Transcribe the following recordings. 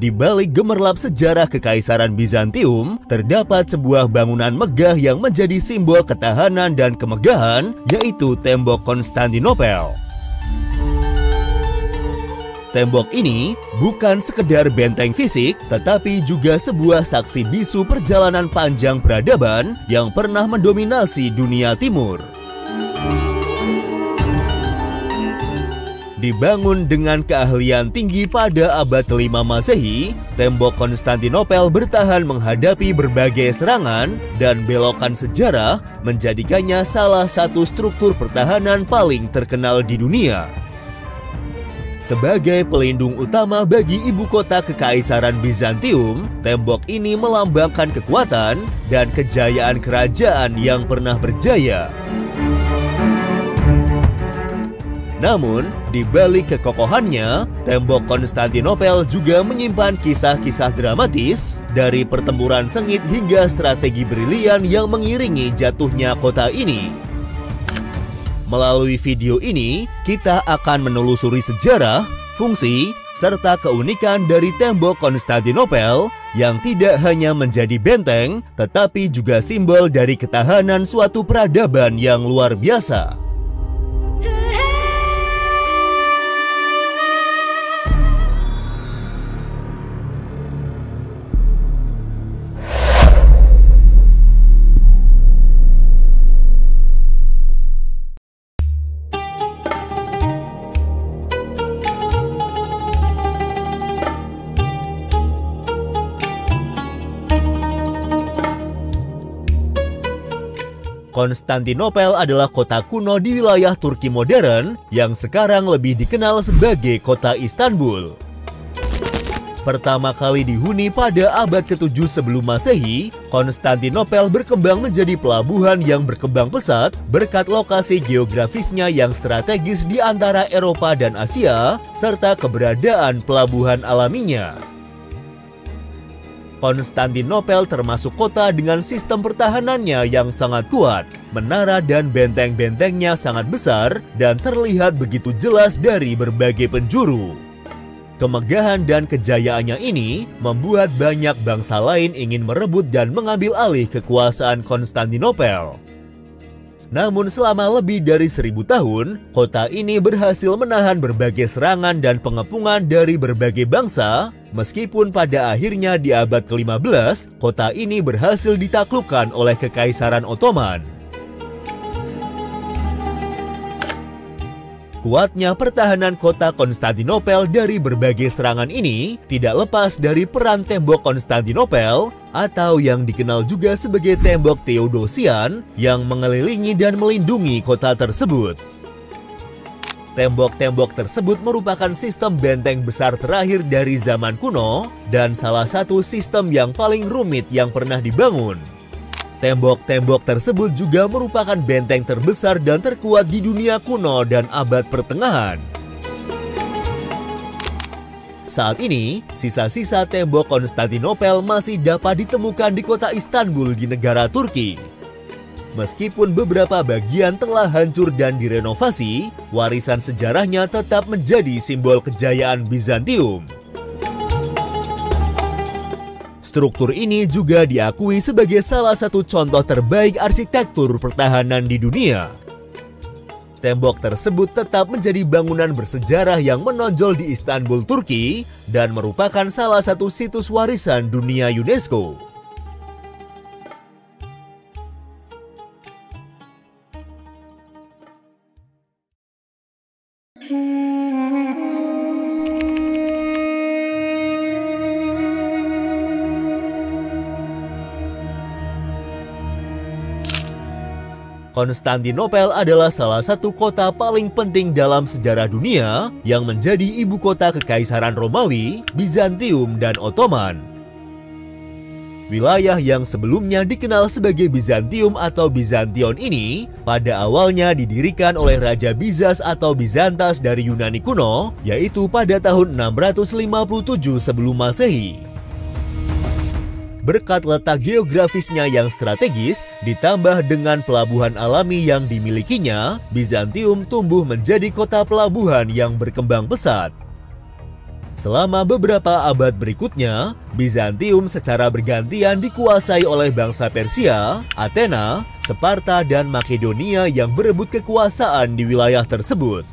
Di balik gemerlap sejarah Kekaisaran Bizantium, terdapat sebuah bangunan megah yang menjadi simbol ketahanan dan kemegahan, yaitu Tembok Konstantinopel. Tembok ini bukan sekedar benteng fisik, tetapi juga sebuah saksi bisu perjalanan panjang peradaban yang pernah mendominasi dunia timur. Dibangun dengan keahlian tinggi pada abad ke-5 Masehi, Tembok Konstantinopel bertahan menghadapi berbagai serangan dan belokan sejarah, menjadikannya salah satu struktur pertahanan paling terkenal di dunia. Sebagai pelindung utama bagi ibu kota Kekaisaran Bizantium, tembok ini melambangkan kekuatan dan kejayaan kerajaan yang pernah berjaya. Namun, di balik kekokohannya, Tembok Konstantinopel juga menyimpan kisah-kisah dramatis dari pertempuran sengit hingga strategi brilian yang mengiringi jatuhnya kota ini. Melalui video ini, kita akan menelusuri sejarah, fungsi, serta keunikan dari Tembok Konstantinopel yang tidak hanya menjadi benteng, tetapi juga simbol dari ketahanan suatu peradaban yang luar biasa. Konstantinopel adalah kota kuno di wilayah Turki modern yang sekarang lebih dikenal sebagai kota Istanbul. Pertama kali dihuni pada abad ke-7 sebelum Masehi, Konstantinopel berkembang menjadi pelabuhan yang berkembang pesat berkat lokasi geografisnya yang strategis di antara Eropa dan Asia, serta keberadaan pelabuhan alaminya. Konstantinopel termasuk kota dengan sistem pertahanannya yang sangat kuat. Menara dan benteng-bentengnya sangat besar dan terlihat begitu jelas dari berbagai penjuru. Kemegahan dan kejayaannya ini membuat banyak bangsa lain ingin merebut dan mengambil alih kekuasaan Konstantinopel. Namun selama lebih dari 1000 tahun, kota ini berhasil menahan berbagai serangan dan pengepungan dari berbagai bangsa, meskipun pada akhirnya di abad ke-15, kota ini berhasil ditaklukkan oleh Kekaisaran Ottoman. Kuatnya pertahanan kota Konstantinopel dari berbagai serangan ini tidak lepas dari peran Tembok Konstantinopel atau yang dikenal juga sebagai Tembok Theodosian yang mengelilingi dan melindungi kota tersebut. Tembok-tembok tersebut merupakan sistem benteng besar terakhir dari zaman kuno dan salah satu sistem yang paling rumit yang pernah dibangun. Tembok-tembok tersebut juga merupakan benteng terbesar dan terkuat di dunia kuno dan abad pertengahan. Saat ini, sisa-sisa tembok Konstantinopel masih dapat ditemukan di kota Istanbul di negara Turki. Meskipun beberapa bagian telah hancur dan direnovasi, warisan sejarahnya tetap menjadi simbol kejayaan Bizantium. Struktur ini juga diakui sebagai salah satu contoh terbaik arsitektur pertahanan di dunia. Tembok tersebut tetap menjadi bangunan bersejarah yang menonjol di Istanbul, Turki, dan merupakan salah satu situs warisan dunia UNESCO. Konstantinopel adalah salah satu kota paling penting dalam sejarah dunia yang menjadi ibu kota Kekaisaran Romawi, Bizantium, dan Ottoman. Wilayah yang sebelumnya dikenal sebagai Bizantium atau Bizantion ini pada awalnya didirikan oleh Raja Bizas atau Bizantas dari Yunani kuno, yaitu pada tahun 657 sebelum Masehi. Berkat letak geografisnya yang strategis, ditambah dengan pelabuhan alami yang dimilikinya, Bizantium tumbuh menjadi kota pelabuhan yang berkembang pesat. Selama beberapa abad berikutnya, Bizantium secara bergantian dikuasai oleh bangsa Persia, Athena, Sparta, dan Makedonia yang berebut kekuasaan di wilayah tersebut.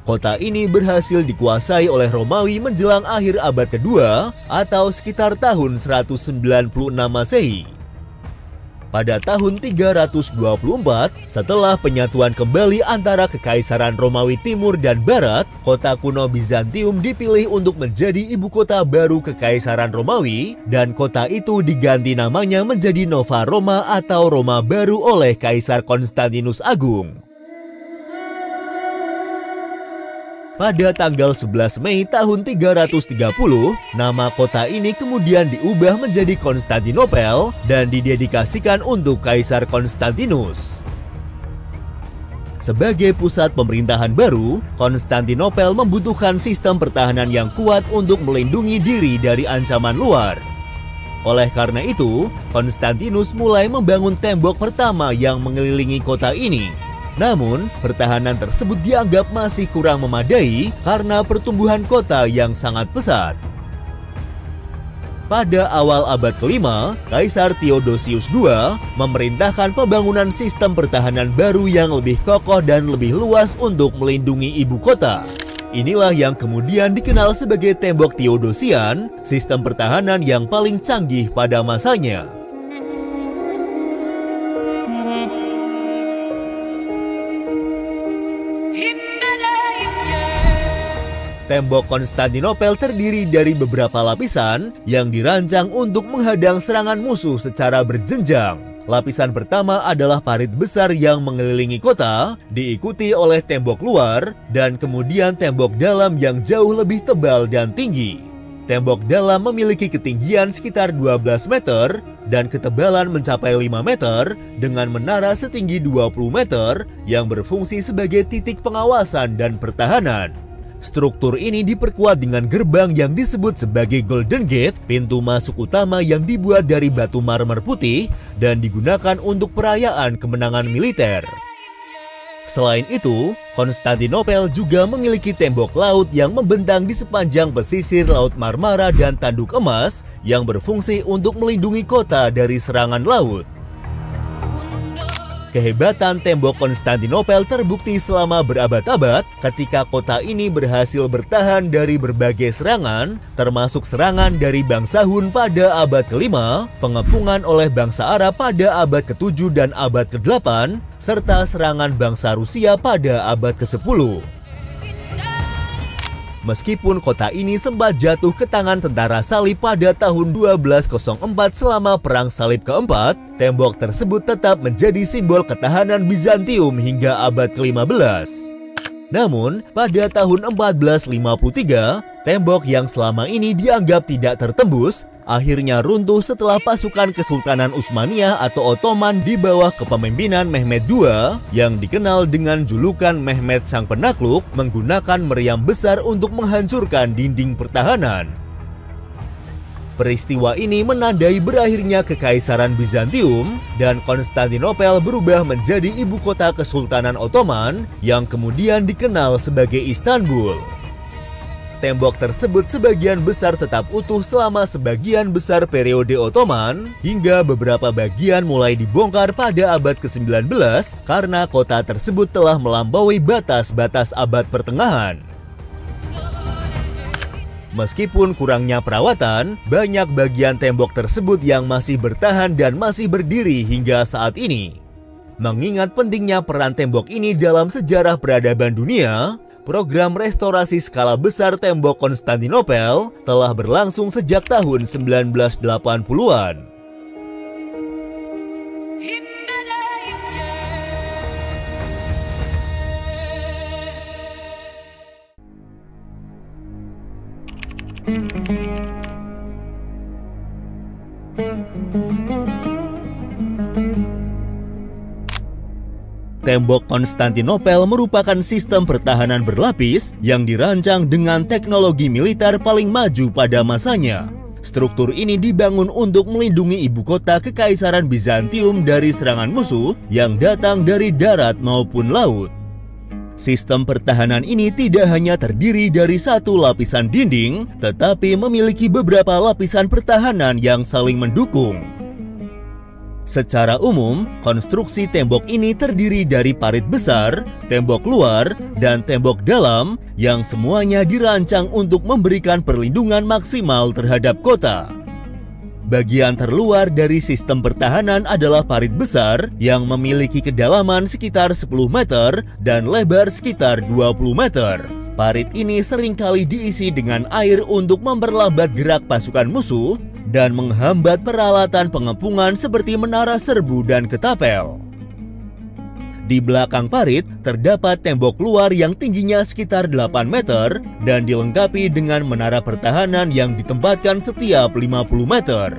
Kota ini berhasil dikuasai oleh Romawi menjelang akhir abad kedua atau sekitar tahun 196 Masehi. Pada tahun 324, setelah penyatuan kembali antara Kekaisaran Romawi Timur dan Barat, kota kuno Bizantium dipilih untuk menjadi ibu kota baru Kekaisaran Romawi, dan kota itu diganti namanya menjadi Nova Roma atau Roma baru oleh Kaisar Konstantinus Agung. Pada tanggal 11 Mei tahun 330, nama kota ini kemudian diubah menjadi Konstantinopel dan didedikasikan untuk Kaisar Konstantinus. Sebagai pusat pemerintahan baru, Konstantinopel membutuhkan sistem pertahanan yang kuat untuk melindungi diri dari ancaman luar. Oleh karena itu, Konstantinus mulai membangun tembok pertama yang mengelilingi kota ini. Namun, pertahanan tersebut dianggap masih kurang memadai karena pertumbuhan kota yang sangat pesat. Pada awal abad kelima, Kaisar Theodosius II memerintahkan pembangunan sistem pertahanan baru yang lebih kokoh dan lebih luas untuk melindungi ibu kota. Inilah yang kemudian dikenal sebagai Tembok Theodosian, sistem pertahanan yang paling canggih pada masanya. Tembok Konstantinopel terdiri dari beberapa lapisan yang dirancang untuk menghadang serangan musuh secara berjenjang. Lapisan pertama adalah parit besar yang mengelilingi kota, diikuti oleh tembok luar, dan kemudian tembok dalam yang jauh lebih tebal dan tinggi. Tembok dalam memiliki ketinggian sekitar 12 meter dan ketebalan mencapai 5 meter dengan menara setinggi 20 meter yang berfungsi sebagai titik pengawasan dan pertahanan. Struktur ini diperkuat dengan gerbang yang disebut sebagai Golden Gate, pintu masuk utama yang dibuat dari batu marmer putih dan digunakan untuk perayaan kemenangan militer. Selain itu, Konstantinopel juga memiliki tembok laut yang membentang di sepanjang pesisir Laut Marmara dan Tanduk Emas yang berfungsi untuk melindungi kota dari serangan laut. Kehebatan tembok Konstantinopel terbukti selama berabad-abad ketika kota ini berhasil bertahan dari berbagai serangan, termasuk serangan dari bangsa Hun pada abad ke-5, pengepungan oleh bangsa Arab pada abad ke-7 dan abad ke-8, serta serangan bangsa Rusia pada abad ke-10. Meskipun kota ini sempat jatuh ke tangan tentara salib pada tahun 1204 selama Perang Salib keempat, tembok tersebut tetap menjadi simbol ketahanan Bizantium hingga abad ke-15. Namun, pada tahun 1453, tembok yang selama ini dianggap tidak tertembus, akhirnya runtuh setelah pasukan Kesultanan Utsmaniyah atau Ottoman di bawah kepemimpinan Mehmed II yang dikenal dengan julukan Mehmed Sang Penakluk menggunakan meriam besar untuk menghancurkan dinding pertahanan. Peristiwa ini menandai berakhirnya Kekaisaran Bizantium dan Konstantinopel berubah menjadi ibu kota Kesultanan Ottoman yang kemudian dikenal sebagai Istanbul. Tembok tersebut sebagian besar tetap utuh selama sebagian besar periode Ottoman hingga beberapa bagian mulai dibongkar pada abad ke-19 karena kota tersebut telah melampaui batas-batas abad pertengahan. Meskipun kurangnya perawatan, banyak bagian tembok tersebut yang masih bertahan dan masih berdiri hingga saat ini. Mengingat pentingnya peran tembok ini dalam sejarah peradaban dunia, program restorasi skala besar tembok Konstantinopel telah berlangsung sejak tahun 1980-an. Tembok Konstantinopel merupakan sistem pertahanan berlapis yang dirancang dengan teknologi militer paling maju pada masanya. Struktur ini dibangun untuk melindungi ibu kota Kekaisaran Bizantium dari serangan musuh yang datang dari darat maupun laut. Sistem pertahanan ini tidak hanya terdiri dari satu lapisan dinding, tetapi memiliki beberapa lapisan pertahanan yang saling mendukung. Secara umum, konstruksi tembok ini terdiri dari parit besar, tembok luar, dan tembok dalam yang semuanya dirancang untuk memberikan perlindungan maksimal terhadap kota. Bagian terluar dari sistem pertahanan adalah parit besar yang memiliki kedalaman sekitar 10 meter dan lebar sekitar 20 meter. Parit ini seringkali diisi dengan air untuk memperlambat gerak pasukan musuh dan menghambat peralatan pengepungan seperti menara serbu dan ketapel. Di belakang parit terdapat tembok luar yang tingginya sekitar 8 meter dan dilengkapi dengan menara pertahanan yang ditempatkan setiap 50 meter.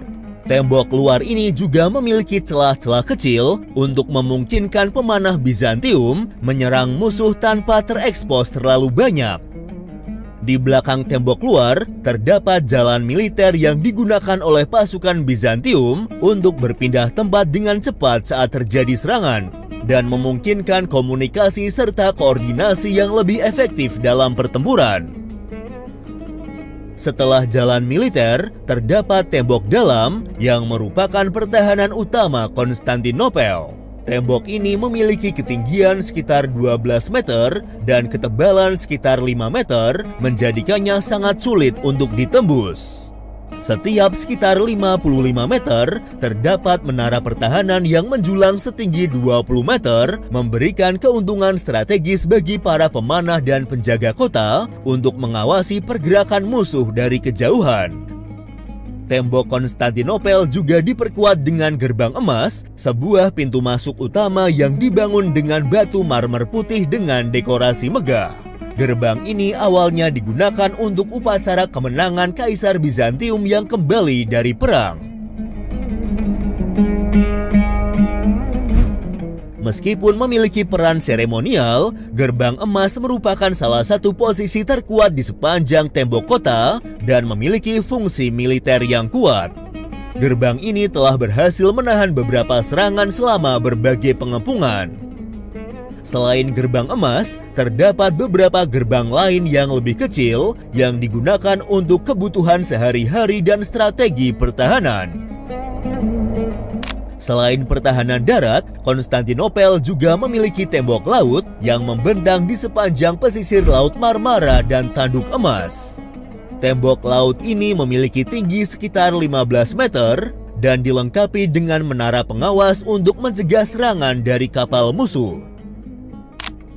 Tembok luar ini juga memiliki celah-celah kecil untuk memungkinkan pemanah Bizantium menyerang musuh tanpa terekspos terlalu banyak. Di belakang tembok luar terdapat jalan militer yang digunakan oleh pasukan Bizantium untuk berpindah tempat dengan cepat saat terjadi serangan dan memungkinkan komunikasi serta koordinasi yang lebih efektif dalam pertempuran. Setelah jalan militer, terdapat tembok dalam yang merupakan pertahanan utama Konstantinopel. Tembok ini memiliki ketinggian sekitar 12 meter dan ketebalan sekitar 5 meter, menjadikannya sangat sulit untuk ditembus. Setiap sekitar 55 meter, terdapat menara pertahanan yang menjulang setinggi 20 meter, memberikan keuntungan strategis bagi para pemanah dan penjaga kota untuk mengawasi pergerakan musuh dari kejauhan. Tembok Konstantinopel juga diperkuat dengan gerbang emas, sebuah pintu masuk utama yang dibangun dengan batu marmer putih dengan dekorasi megah. Gerbang ini awalnya digunakan untuk upacara kemenangan Kaisar Bizantium yang kembali dari perang. Meskipun memiliki peran seremonial, gerbang emas merupakan salah satu posisi terkuat di sepanjang tembok kota dan memiliki fungsi militer yang kuat. Gerbang ini telah berhasil menahan beberapa serangan selama berbagai pengepungan. Selain gerbang emas, terdapat beberapa gerbang lain yang lebih kecil yang digunakan untuk kebutuhan sehari-hari dan strategi pertahanan. Selain pertahanan darat, Konstantinopel juga memiliki tembok laut yang membentang di sepanjang pesisir Laut Marmara dan Tanduk Emas. Tembok laut ini memiliki tinggi sekitar 15 meter dan dilengkapi dengan menara pengawas untuk mencegah serangan dari kapal musuh.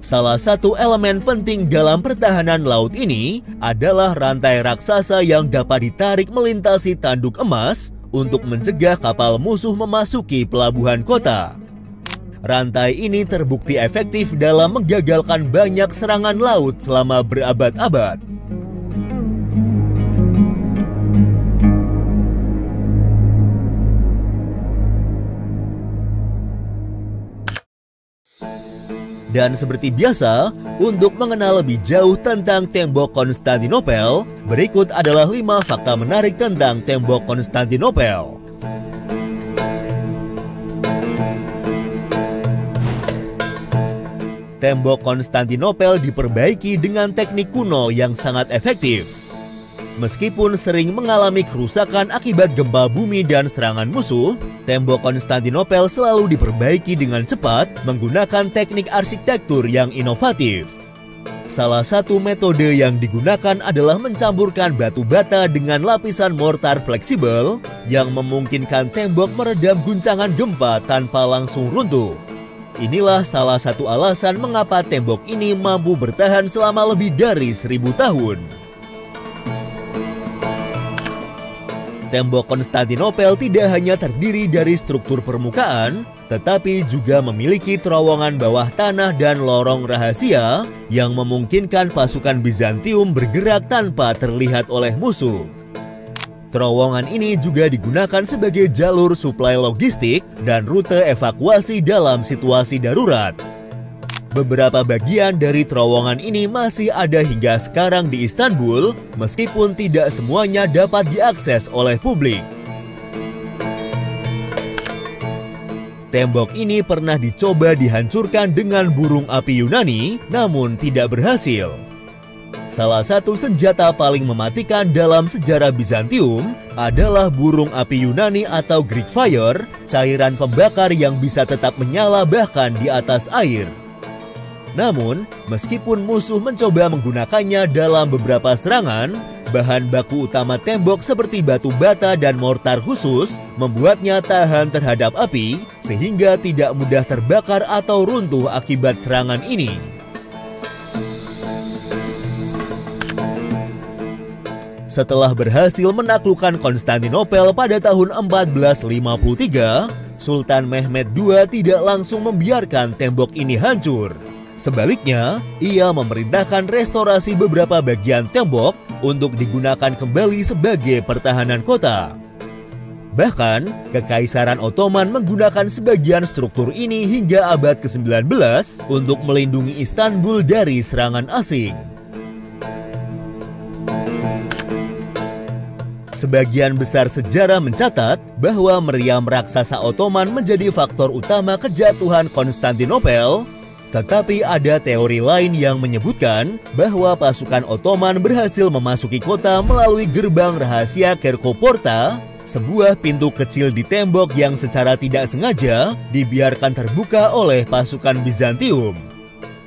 Salah satu elemen penting dalam pertahanan laut ini adalah rantai raksasa yang dapat ditarik melintasi Tanduk Emas untuk mencegah kapal musuh memasuki pelabuhan kota. Rantai ini terbukti efektif dalam menggagalkan banyak serangan laut selama berabad-abad. Dan seperti biasa, untuk mengenal lebih jauh tentang tembok Konstantinopel, berikut adalah 5 fakta menarik tentang tembok Konstantinopel. Tembok Konstantinopel diperbaiki dengan teknik kuno yang sangat efektif. Meskipun sering mengalami kerusakan akibat gempa bumi dan serangan musuh, tembok Konstantinopel selalu diperbaiki dengan cepat menggunakan teknik arsitektur yang inovatif. Salah satu metode yang digunakan adalah mencampurkan batu bata dengan lapisan mortar fleksibel yang memungkinkan tembok meredam guncangan gempa tanpa langsung runtuh. Inilah salah satu alasan mengapa tembok ini mampu bertahan selama lebih dari 1000 tahun. Tembok Konstantinopel tidak hanya terdiri dari struktur permukaan, tetapi juga memiliki terowongan bawah tanah dan lorong rahasia yang memungkinkan pasukan Bizantium bergerak tanpa terlihat oleh musuh. Terowongan ini juga digunakan sebagai jalur suplai logistik dan rute evakuasi dalam situasi darurat. Beberapa bagian dari terowongan ini masih ada hingga sekarang di Istanbul, meskipun tidak semuanya dapat diakses oleh publik. Tembok ini pernah dicoba dihancurkan dengan burung api Yunani, namun tidak berhasil. Salah satu senjata paling mematikan dalam sejarah Bizantium adalah burung api Yunani atau Greek Fire, cairan pembakar yang bisa tetap menyala bahkan di atas air. Namun, meskipun musuh mencoba menggunakannya dalam beberapa serangan, bahan baku utama tembok seperti batu bata dan mortar khusus membuatnya tahan terhadap api sehingga tidak mudah terbakar atau runtuh akibat serangan ini. Setelah berhasil menaklukkan Konstantinopel pada tahun 1453, Sultan Mehmed II tidak langsung membiarkan tembok ini hancur. Sebaliknya, ia memerintahkan restorasi beberapa bagian tembok untuk digunakan kembali sebagai pertahanan kota. Bahkan, Kekaisaran Ottoman menggunakan sebagian struktur ini hingga abad ke-19 untuk melindungi Istanbul dari serangan asing. Sebagian besar sejarah mencatat bahwa meriam raksasa Ottoman menjadi faktor utama kejatuhan Konstantinopel. Tetapi ada teori lain yang menyebutkan bahwa pasukan Ottoman berhasil memasuki kota melalui gerbang rahasia Kerkoporta, sebuah pintu kecil di tembok yang secara tidak sengaja dibiarkan terbuka oleh pasukan Bizantium.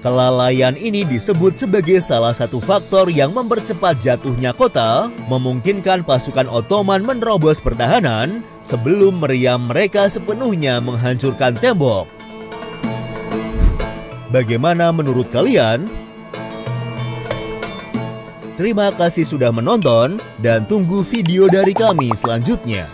Kelalaian ini disebut sebagai salah satu faktor yang mempercepat jatuhnya kota, memungkinkan pasukan Ottoman menerobos pertahanan sebelum meriam mereka sepenuhnya menghancurkan tembok. Bagaimana menurut kalian? Terima kasih sudah menonton dan tunggu video dari kami selanjutnya.